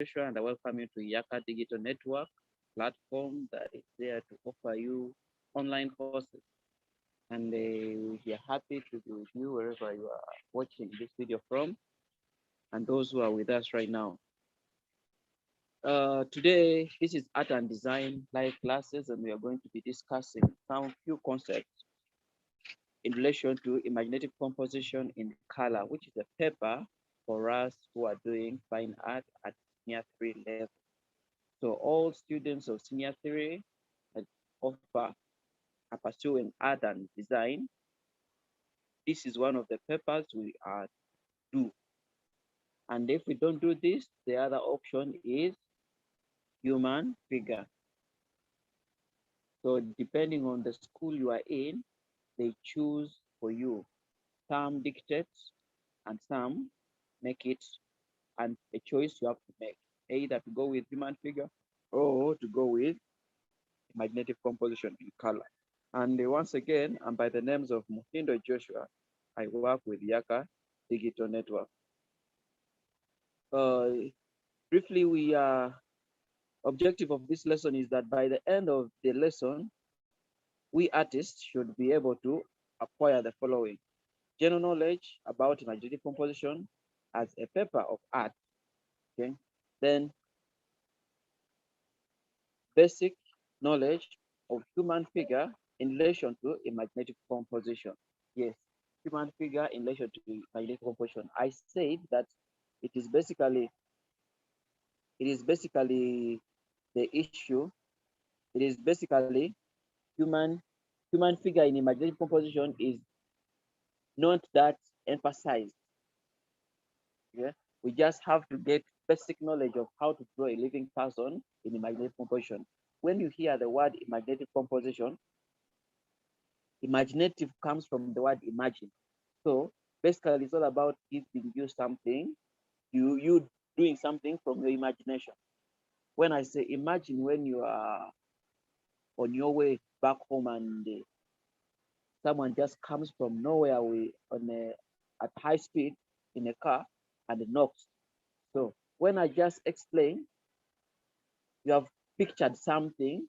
Joshua, and I welcome you to Yaaka Digital Network platform that is there to offer you online courses. And we are happy to be with you wherever you are watching this video from, and those who are with us right now. Today, this is Art and Design live classes, and we are going to be discussing some few concepts in relation to imaginative composition in color, which is a paper for us who are doing fine art at senior 3 level. So all students of senior 3 that offer are pursuing art and design, this is one of the papers we are do. And if we don't do this, the other option is human figure. So depending on the school you are in, they choose for you. Some dictate and some make it, and a choice you have to make, either to go with human figure or to go with magnetic composition in color. And once again, I'm by the names of Muhindo Joshua. I work with Yaaka Digital Network. Briefly, objective of this lesson is that by the end of the lesson, we artists should be able to acquire the following: general knowledge about magnetic composition as a paper of art. Okay, then basic knowledge of human figure in relation to imaginative composition. Yes, human figure in relation to imaginative composition. I said that it is basically the issue. It is basically human human figure in imaginative composition is not that emphasized. Yeah, we just have to get basic knowledge of how to draw a living person in imaginative composition. When you hear the word imaginative composition, imaginative comes from the word imagine. So basically, it's all about giving you something, you doing something from your imagination. When I say imagine, when you are on your way back home and someone just comes from nowhere at high speed in a car and knocks. So when I just explain, you have pictured something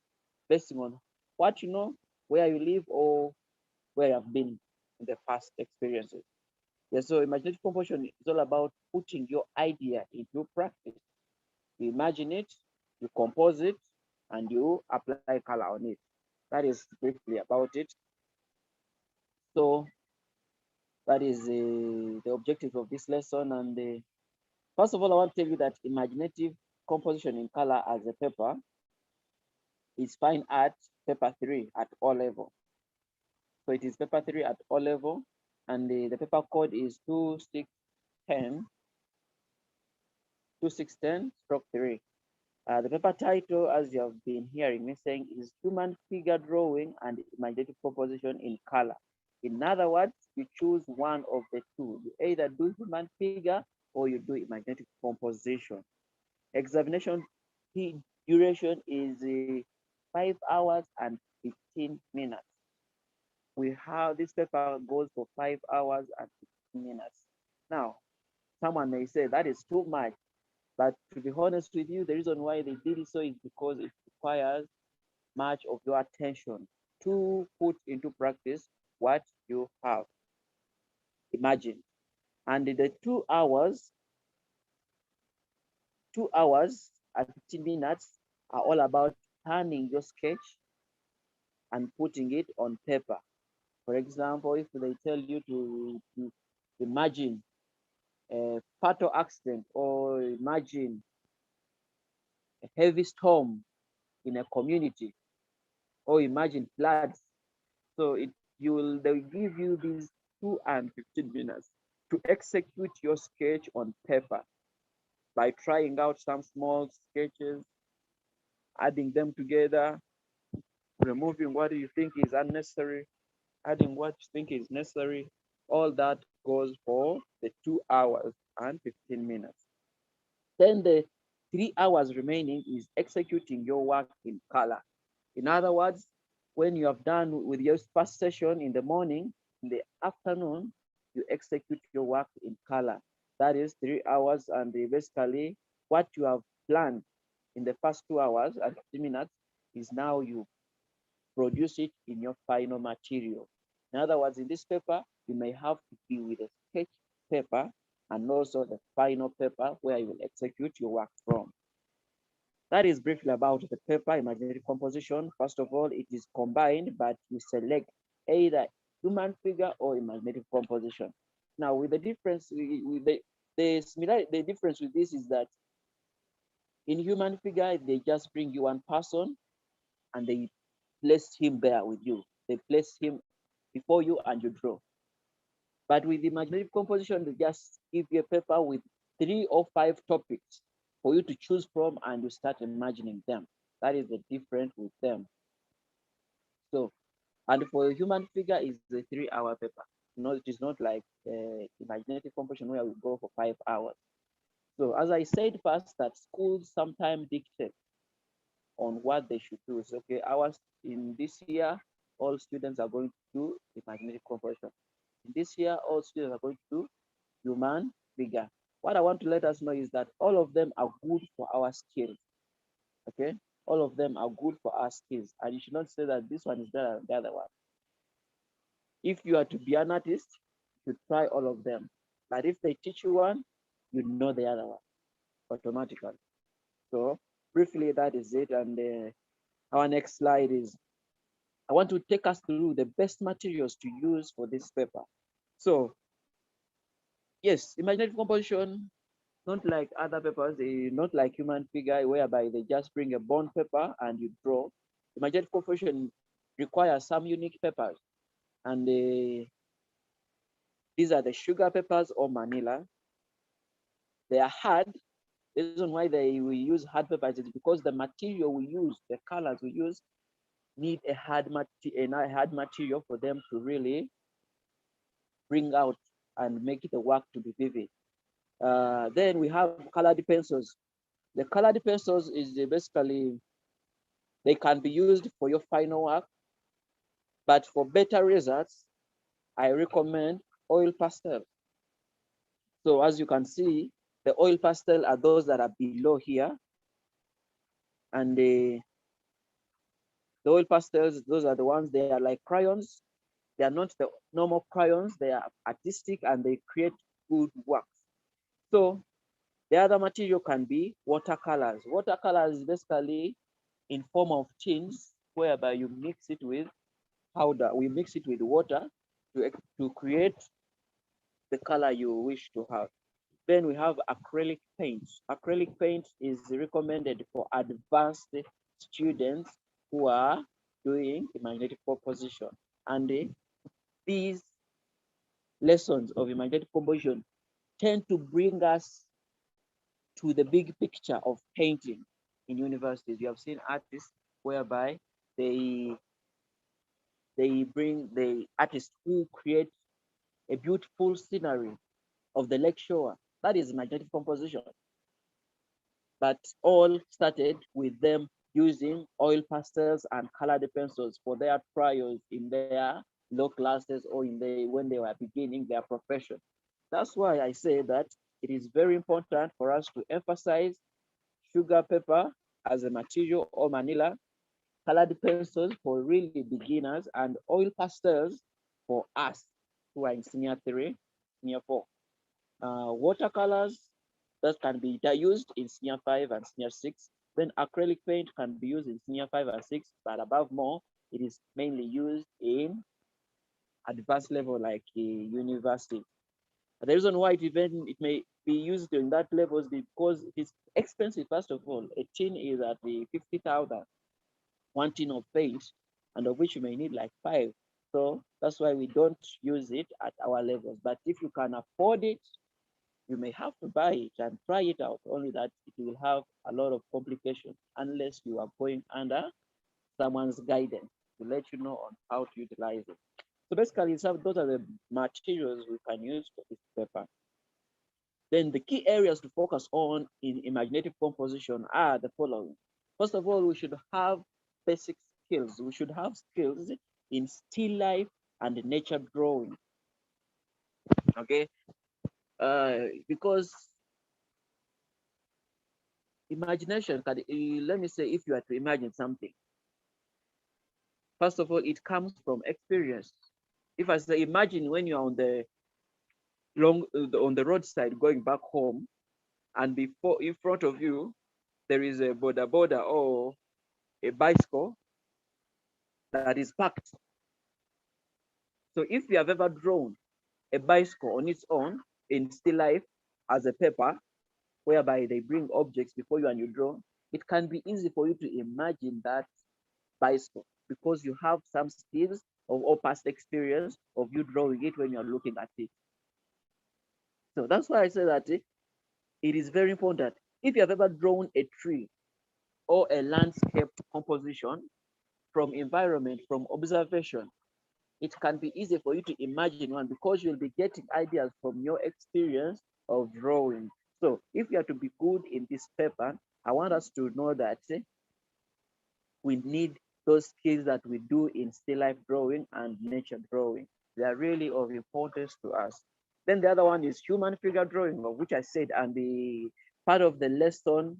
based on what you know, where you live, or where you have been in the past experiences. Yeah, so imaginative composition is all about putting your idea into practice. You imagine it, you compose it, and you apply color on it. That is briefly about it. So that is the objective of this lesson. And first of all, I want to tell you that imaginative composition in color as a paper is fine art paper 3 at all level. So it is paper 3 at all level, and the paper code is 2610/3. The paper title, as you have been hearing me saying, is Human Figure Drawing and Imaginative Composition in Color. In other words, you choose one of the two. You either do human figure or you do imaginative composition. Examination duration is 5 hours and 15 minutes. We have this paper goes for 5 hours and 15 minutes. Now, someone may say that is too much, but to be honest with you, the reason why they did it so is because it requires much of your attention to put into practice what you have imagined. And the 2 hours and 15 minutes are all about turning your sketch and putting it on paper. For example, if they tell you to imagine a fatal accident or imagine a heavy storm in a community or imagine floods, so they will give you these 2 and 15 minutes to execute your sketch on paper by trying out some small sketches, adding them together, removing what you think is unnecessary, adding what you think is necessary. All that goes for the 2 hours and 15 minutes. Then the 3 hours remaining is executing your work in color. In other words, when you have done with your first session in the morning, in the afternoon, you execute your work in color. That is 3 hours, and basically what you have planned in the first 2 hours and 50 minutes is now you produce it in your final material. In other words, in this paper, you may have to be with a sketch paper and also the final paper where you will execute your work from. That is briefly about the paper imaginative composition. First of all, it is combined, but you select either human figure or imaginative composition. Now, with the difference, with the difference with this is that in human figure, they just bring you one person and they place him there with you. They place him before you and you draw. But with imaginative composition, they just give you a paper with 3 or 5 topics for you to choose from and you start imagining them. That is the difference with them. So, and for a human figure is a 3 hour paper. No, it is not like imaginative composition where we go for 5 hours. So as I said first, that schools sometimes dictate on what they should do. So, okay, ours in this year, all students are going to do imaginative composition. In this year, all students are going to do human figure. What I want to let us know is that all of them are good for our skills. Okay, all of them are good for our skills, and you should not say that this one is better than the other one. If you are to be an artist, you try all of them. But if they teach you one, you know the other one automatically. So briefly, that is it. And our next slide is I want to take us through the best materials to use for this paper. So yes, imaginative composition, not like other papers, not like human figure, whereby they just bring a bond paper and you draw. Imaginative composition requires some unique papers, and these are the sugar papers or manila. They are hard. The reason why we use hard papers is because the material we use, the colors we use, need a hard material for them to really bring out and make the work to be vivid. Then we have colored pencils. The colored pencils is basically they can be used for your final work, but for better results, I recommend oil pastel. So as you can see, the oil pastel are those that are below here, and the oil pastels, those are the ones, they are like crayons. They are not the normal crayons, they are artistic and they create good works. So the other material can be watercolors. Watercolors is basically in form of tints, whereby you mix it with powder. We mix it with water to create the color you wish to have. Then we have acrylic paint. Acrylic paint is recommended for advanced students who are doing imaginative composition. And these lessons of imaginative composition tend to bring us to the big picture of painting in universities. You have seen artists whereby they bring the artists who create a beautiful scenery of the lake shore. That is imaginative composition. But all started with them using oil pastels and colored pencils for their trials in their low classes or when they were beginning their profession. That's why I say that it is very important for us to emphasize sugar paper as a material or manila, colored pencils for really beginners, and oil pastels for us who are in senior 3, senior 4. Watercolors that can be used in senior 5 and senior 6. Then acrylic paint can be used in senior 5 and 6, but above more, it is mainly used in advanced level like university. The reason why it may be used in that level is because it is expensive. First of all, a tin is at the 50,000, one tin of paint, and of which you may need like 5. So that's why we don't use it at our levels. But if you can afford it, you may have to buy it and try it out, only that it will have a lot of complications unless you are going under someone's guidance to let you know on how to utilize it. So basically, those are the materials we can use for this paper. Then the key areas to focus on in imaginative composition are the following. First of all, we should have basic skills. We should have skills in still life and nature drawing. Okay, because Imagination can, let me say, if you are to imagine something, first of all, it comes from experience. If I say, imagine when you're on the on the roadside going back home, and before in front of you there is a border or a bicycle that is parked. So if you have ever drawn a bicycle on its own in still life as a paper, whereby they bring objects before you and you draw, it can be easy for you to imagine that bicycle because you have some skills of or past experience of you drawing it when you're looking at it. So that's why I say that it is very important. If you have ever drawn a tree or a landscape composition from environment, from observation, it can be easy for you to imagine one because you'll be getting ideas from your experience of drawing. So if you are to be good in this paper, I want us to know that we need those skills that we do in still life drawing and nature drawing. They are really of importance to us. Then the other one is human figure drawing, of which I said, and the part of the lesson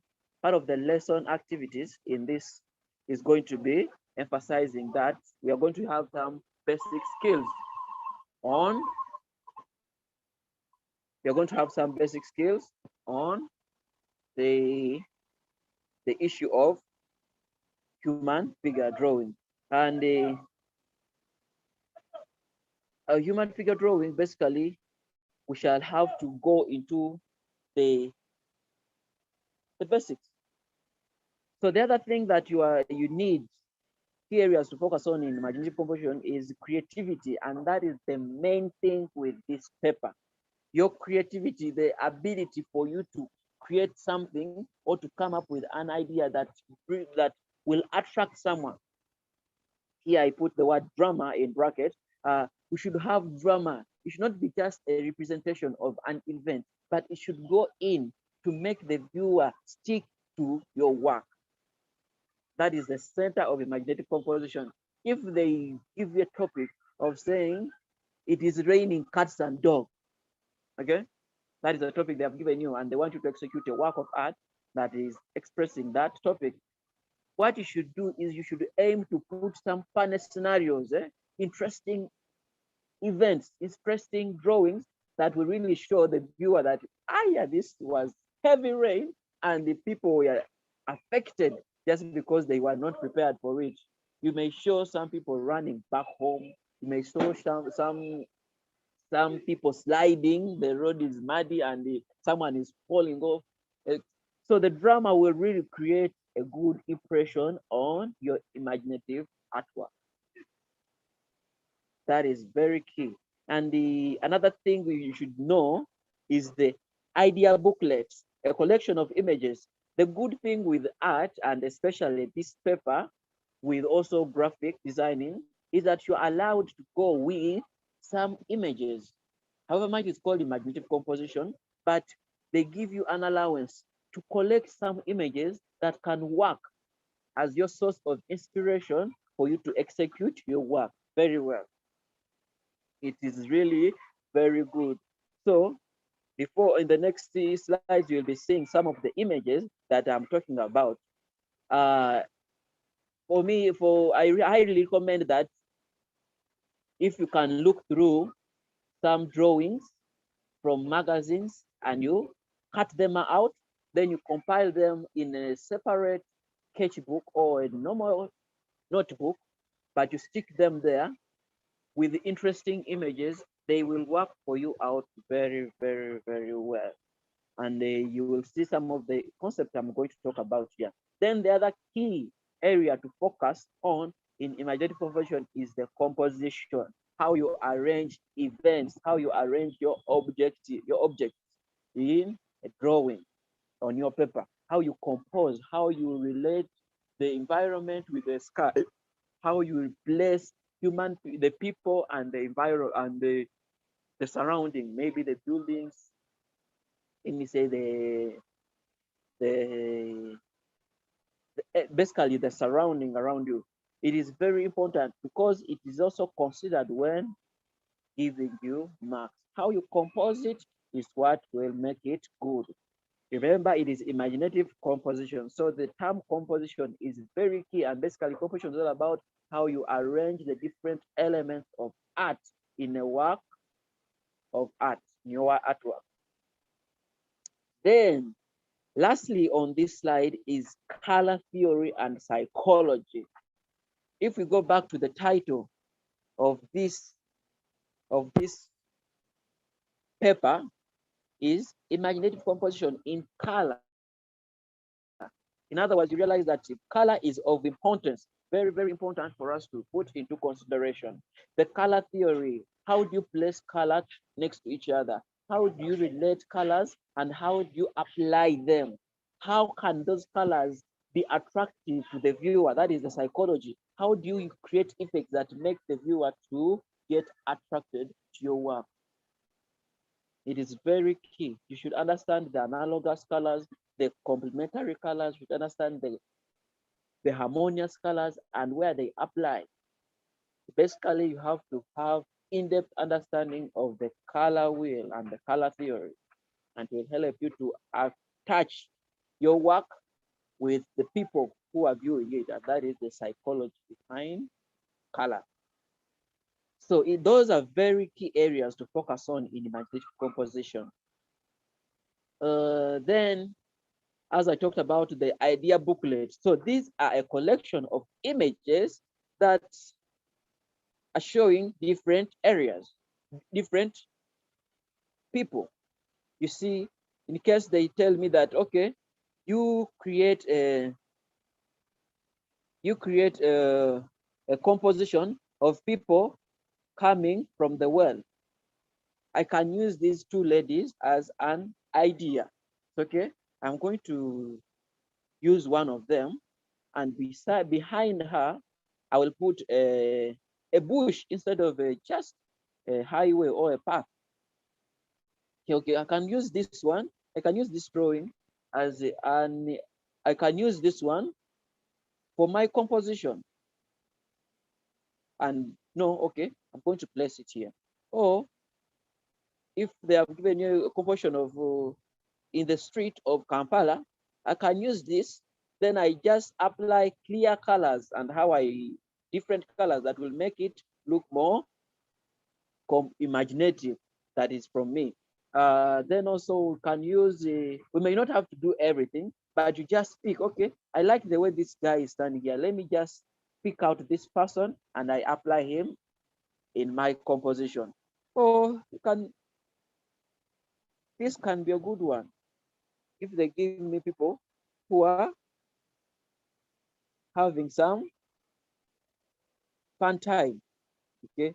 activities in this is going to be emphasizing that we are going to have some basic skills on you're going to have some basic skills on the the issue of human figure drawing. And a human figure drawing, basically, we shall have to go into the the basics. So the other thing that you need key areas to focus on in imaginative composition is creativity, and that is the main thing with this paper. Your creativity, the ability for you to create something or to come up with an idea that will attract someone. Here I put the word drama in brackets. We should have drama. It should not be just a representation of an event, but it should go in to make the viewer stick to your work. That is the center of imaginative composition. If they give you a topic of saying it is raining cats and dogs, okay, that is the topic they have given you, and they want you to execute a work of art that is expressing that topic. What you should do is you should aim to put some funny scenarios, interesting events, interesting drawings that will really show the viewer that, yeah, this was heavy rain and the people were affected just because they were not prepared for it. You may show some people running back home. You may show some people sliding, the road is muddy and someone is falling off. So the drama will really create a good impression on your imaginative artwork. That is very key. And the another thing we should know is the idea booklet, a collection of images. The good thing with art, and especially this paper with also graphic designing, is that you're allowed to go with some images. However much it's called imaginative composition, but they give you an allowance to collect some images that can work as your source of inspiration for you to execute your work very well. It is really very good. So before in the next slides, you'll be seeing some of the images that I'm talking about. Uh, for me, I highly recommend that if you can look through some drawings from magazines and you cut them out, then you compile them in a separate sketchbook or a normal notebook, but you stick them there with interesting images, they will work for you out very, very, very well. And you will see some of the concepts I'm going to talk about here. Then the other key area to focus on in imaginative composition is the composition, how you arrange events, how you arrange your objects in a drawing on your paper, how you compose, how you relate the environment with the sky, how you place the people and the environment and the surrounding, maybe the buildings, let me say the basically the surrounding around you. It is very important because it is also considered when giving you marks. How you compose it is what will make it good. Remember, it is imaginative composition. So the term composition is very key, and basically composition is all about how you arrange the different elements of art in a work of art, in your artwork. Then, lastly on this slide is color theory and psychology. If we go back to the title of this paper, is imaginative composition in color. In other words, you realize that color is of importance, very, very important for us to put into consideration. The color theory, how do you place colors next to each other? How do you relate colors and how do you apply them? How can those colors be attractive to the viewer? That is the psychology. How do you create effects that make the viewer to get attracted to your work? It is very key. You should understand the analogous colors, the complementary colors, you should understand the harmonious colors and where they apply. Basically, you have to have in-depth understanding of the color wheel and the color theory, and it will help you to attach your work with the people who are viewing it, and that is the psychology behind color. So those are very key areas to focus on in imaginative composition. Then, as I talked about the idea booklet, so these are a collection of images that are showing different areas, different people. You see, in case they tell me that, okay, you create a composition of people coming from the well. I can use these two ladies as an idea. Okay, I'm going to use one of them, and behind her, I will put a bush instead of just a highway or a path. Okay, I can use this one. I can use this drawing as an. I can use this one for my composition. And no, okay, I'm going to place it here. Or if they have given you a composition of in the street of Kampala, I can use this. Then I just apply clear colors and how I different colors that will make it look more imaginative. That is from me. Then also we can use, we may not have to do everything, but you just pick, okay, I like the way this guy is standing here. Let me just pick out this person and I apply him in my composition. Or you can, this can be a good one if they give me people who are having some fun time. Okay,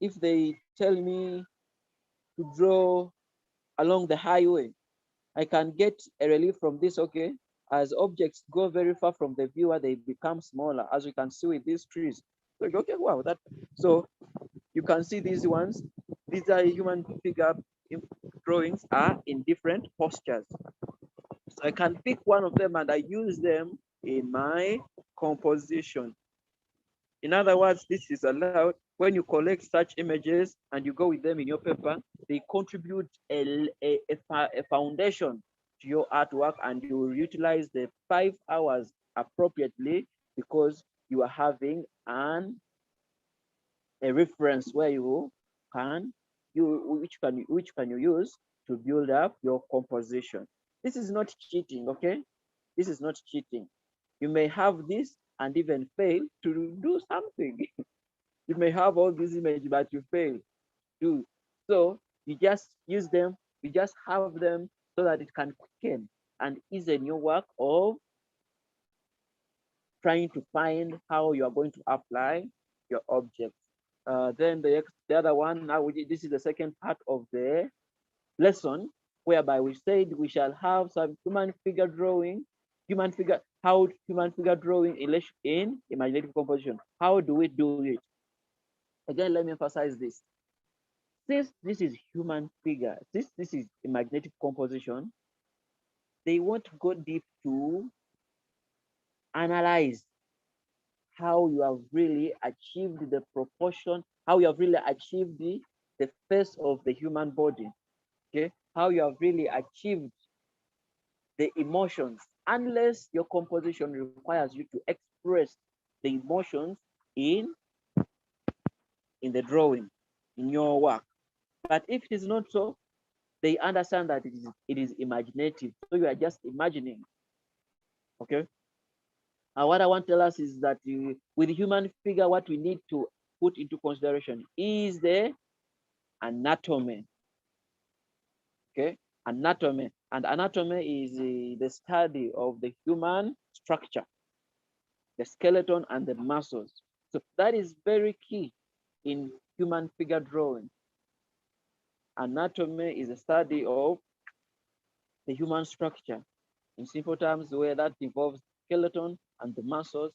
if they tell me to draw along the highway, I can get a relief from this. Okay, as objects go very far from the viewer, they become smaller, as we can see with these trees. So, okay, wow, that. So you can see these ones. These are human figure drawings are in different postures. So I can pick one of them and I use them in my composition. In other words, this is allowed when you collect such images and you go with them in your paper, they contribute a foundation to your artwork, and you will utilize the 5 hours appropriately because you are having a reference where you can which can you use to build up your composition. This is not cheating, okay? This is not cheating. You may have this and even fail to do something. You may have all these images, but you fail to do. So you just use them, you just have them so that it can quicken and ease in your work of trying to find how you are going to apply your objects. Then the other one, now this is the second part of the lesson, whereby we said we shall have some human figure drawing, how human figure drawing in imaginative composition. How do we do it? Again, let me emphasize this. Since this is human figure, this is imaginative composition, they want to go deep to analyze how you have really achieved the proportion, how you have really achieved the face of the human body. Okay, how you have really achieved the emotions, unless your composition requires you to express the emotions in the drawing, in your work. But if it is not so, they understand that it is imaginative. So you are just imagining. Okay. And what I want to tell us is that with human figure, what we need to put into consideration is the anatomy. Okay, anatomy. And anatomy is the study of the human structure, the skeleton and the muscles. So that is very key in human figure drawing. Anatomy is a study of the human structure. In simple terms, where that involves skeleton and the muscles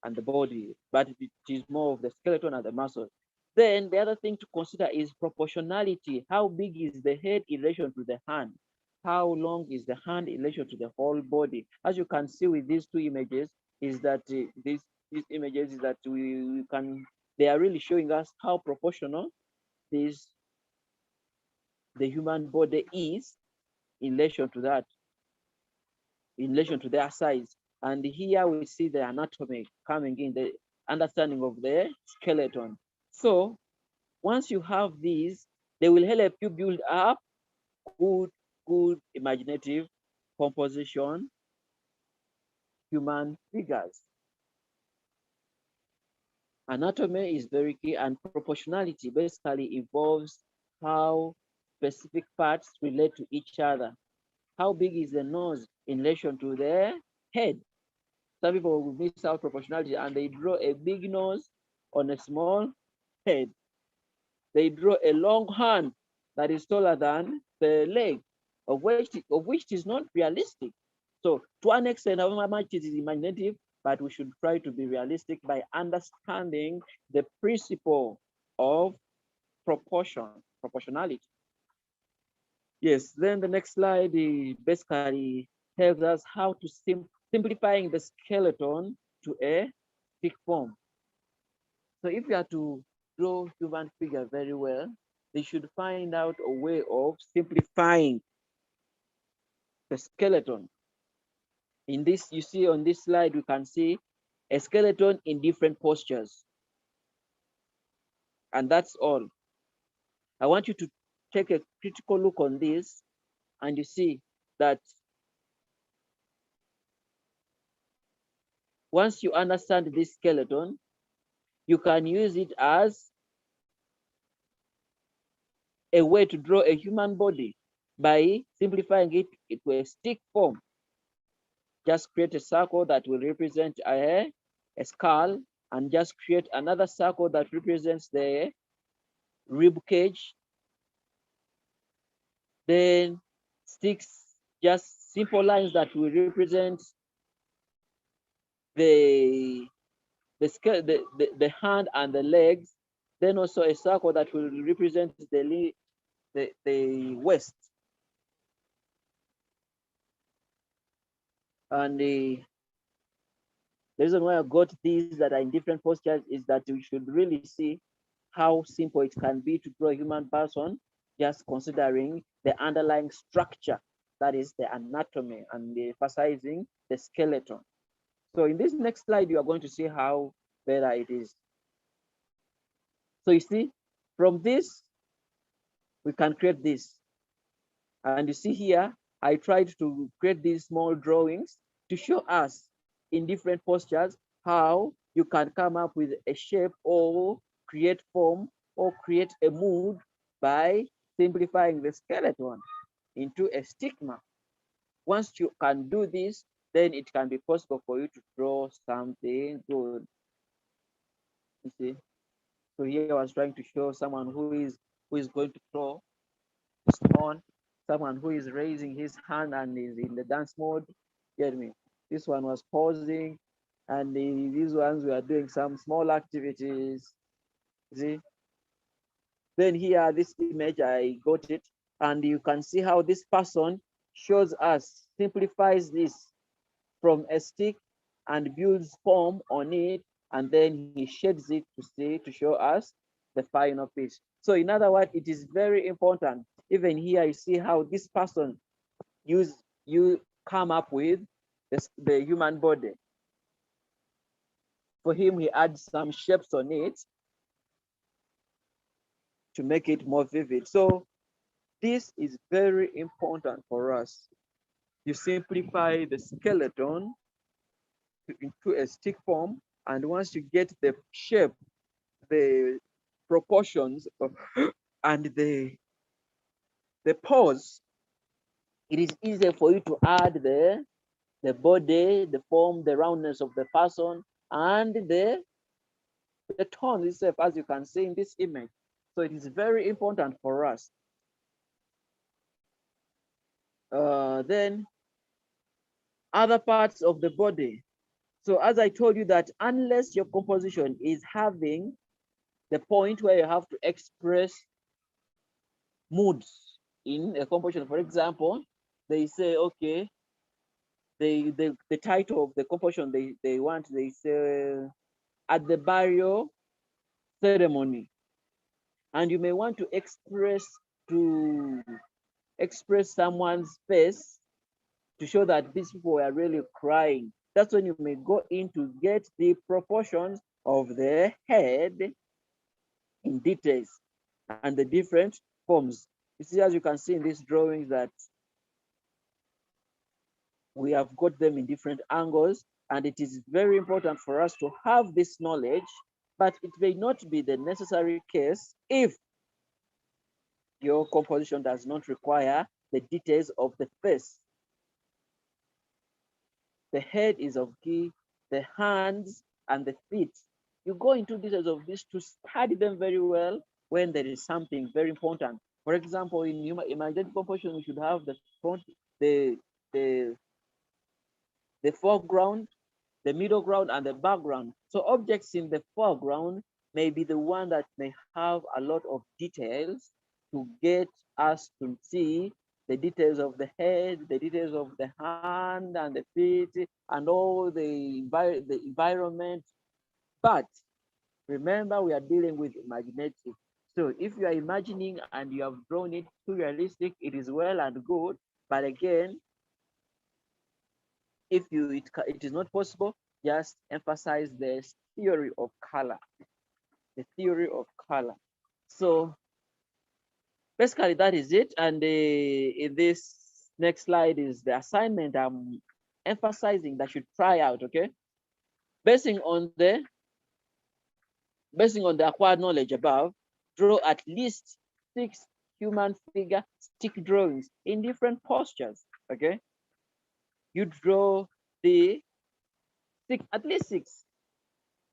and the body, but it is more of the skeleton and the muscles. Then the other thing to consider is proportionality. How big is the head in relation to the hand? How long is the hand in relation to the whole body? As you can see with these two images, is that these images is that we can, they are really showing us how proportional this the human body is in relation to that, in relation to their size. And here we see the anatomy coming in, the understanding of the skeleton. So once you have these, they will help you build up good imaginative composition human figures. Anatomy is very key, and proportionality basically involves how specific parts relate to each other. How big is the nose in relation to the head? Some people will miss out proportionality and they draw a big nose on a small head. They draw a long hand that is taller than the leg, of which is not realistic. So to an extent, however much it is imaginative, but we should try to be realistic by understanding the principle of proportionality. Yes, then the next slide basically tells us how to simplifying the skeleton to a thick form. So if you are to draw human figure very well, they should find out a way of simplifying the skeleton. In this, you see on this slide, we can see a skeleton in different postures. And that's all. I want you to take a critical look on this, and you see that once you understand this skeleton, you can use it as a way to draw a human body by simplifying it into a stick form. Just create a circle that will represent a skull, and just create another circle that represents the rib cage. Then sticks just simple lines that will represent the the hand and the legs. Then also a circle that will represent the waist. And the reason why I got these that are in different postures is that we should really see how simple it can be to draw a human person, just considering the underlying structure, that is the anatomy, and emphasizing the skeleton. So in this next slide, you are going to see how better it is. So you see, from this, we can create this. And you see here, I tried to create these small drawings to show us in different postures how you can come up with a shape or create form or create a mood by simplifying the skeleton into a stigma. Once you can do this, then it can be possible for you to draw something good. You see, so here I was trying to show someone who is going to throw a stone, someone who is raising his hand and is in the dance mode. Get me? This one was pausing, and these ones were doing some small activities. See? Then here, this image, I got it, and you can see how this person shows us, simplifies this from a stick and builds form on it, and then he shades it to show us the final piece. So in other words, it is very important. Even here, you see how this person you come up with the human body. For him, he adds some shapes on it to make it more vivid. So this is very important for us. You simplify the skeleton into a stick form, and once you get the shape, the proportions, and the pose, it is easier for you to add the body, the form, the roundness of the person, and the tone itself, as you can see in this image. So it is very important for us. Then other parts of the body. So as I told you that unless your composition is having the point where you have to express moods in a composition, for example, they say, okay, the title of the composition they say at the burial ceremony, and you may want to express someone's face to show that these people are really crying. That's when you may go in to get the proportions of the head in details and the different forms. You see, as you can see in these drawings, that we have got them in different angles, and it is very important for us to have this knowledge, but it may not be the necessary case if your composition does not require the details of the face. The head is of key, the hands and the feet. You go into details of this to study them very well when there is something very important. For example, in imagined composition, we should have the front, the the the foreground, the middle ground, and the background. So objects in the foreground may be the one that may have a lot of details to get us to see the details of the head, the details of the hand and the feet, and all the environment. But remember, we are dealing with imaginative. So if you are imagining and you have drawn it too realistic, it is well and good. But again, if it is not possible, just emphasize the theory of color, the theory of color. So basically that is it. And in this next slide is the assignment I'm emphasizing that you try out. Okay, basing on the acquired knowledge above, draw at least 6 human figure stick drawings in different postures. Okay, you draw the at least 6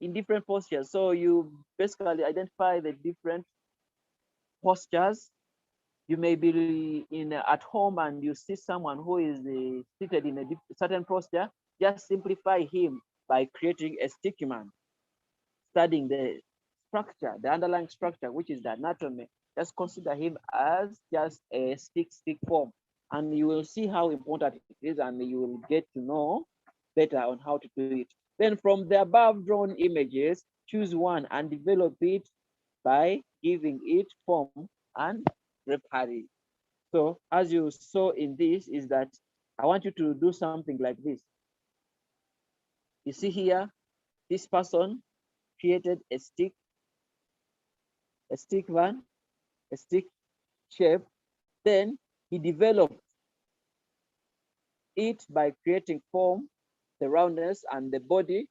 in different postures. So you basically identify the different postures. You may be at home and you see someone who is seated in a certain posture. Just simplify him by creating a sticky man, studying the structure, the underlying structure, which is the anatomy. Just consider him as just a stick form, and you will see how important it is, and you will get to know better on how to do it. Then from the above drawn images, choose one and develop it by giving it form and reparity. So as you saw in this is that I want you to do something like this. You see here, this person created a stick man, a stick shape. Then he developed it by creating form, the roundness and the body.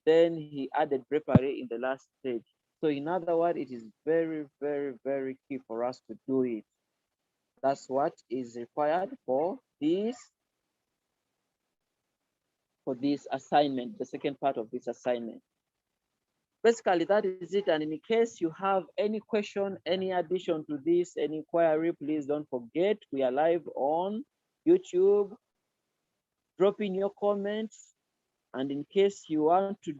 Then he added drapery in the last stage. So in other words, it is very, very, very key for us to do it. That's what is required for this assignment, the second part of this assignment. Basically, that is it. And in case you have any question, any addition to this, any inquiry, please don't forget we are live on YouTube. Drop in your comments. And in case you want to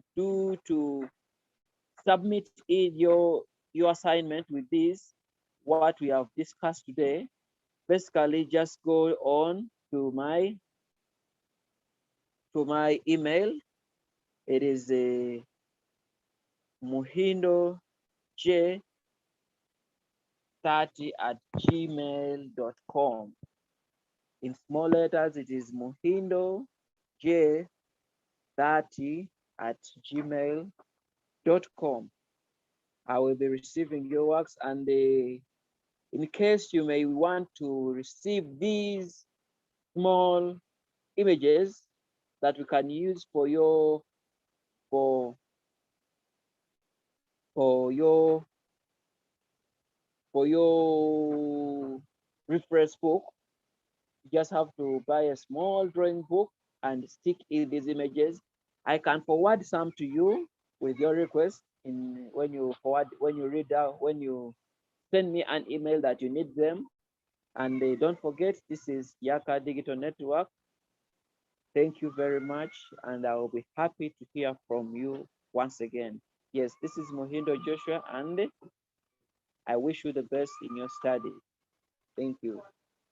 submit in your assignment with this, what we have discussed today, basically just go on to my email. It is a muhindoj30@gmail.com. In small letters, it is Muhindo J30@gmail.com. I will be receiving your works, and in case you may want to receive these small images that we can use for your for for your for your reference book, you just have to buy a small drawing book and stick in these images. I can forward some to you with your request in when you read out when you send me an email that you need them. And don't forget, this is Yaaka Digital Network. Thank you very much, and I will be happy to hear from you once again. Yes, this is Muhindo Joshua, and I wish you the best in your study. Thank you.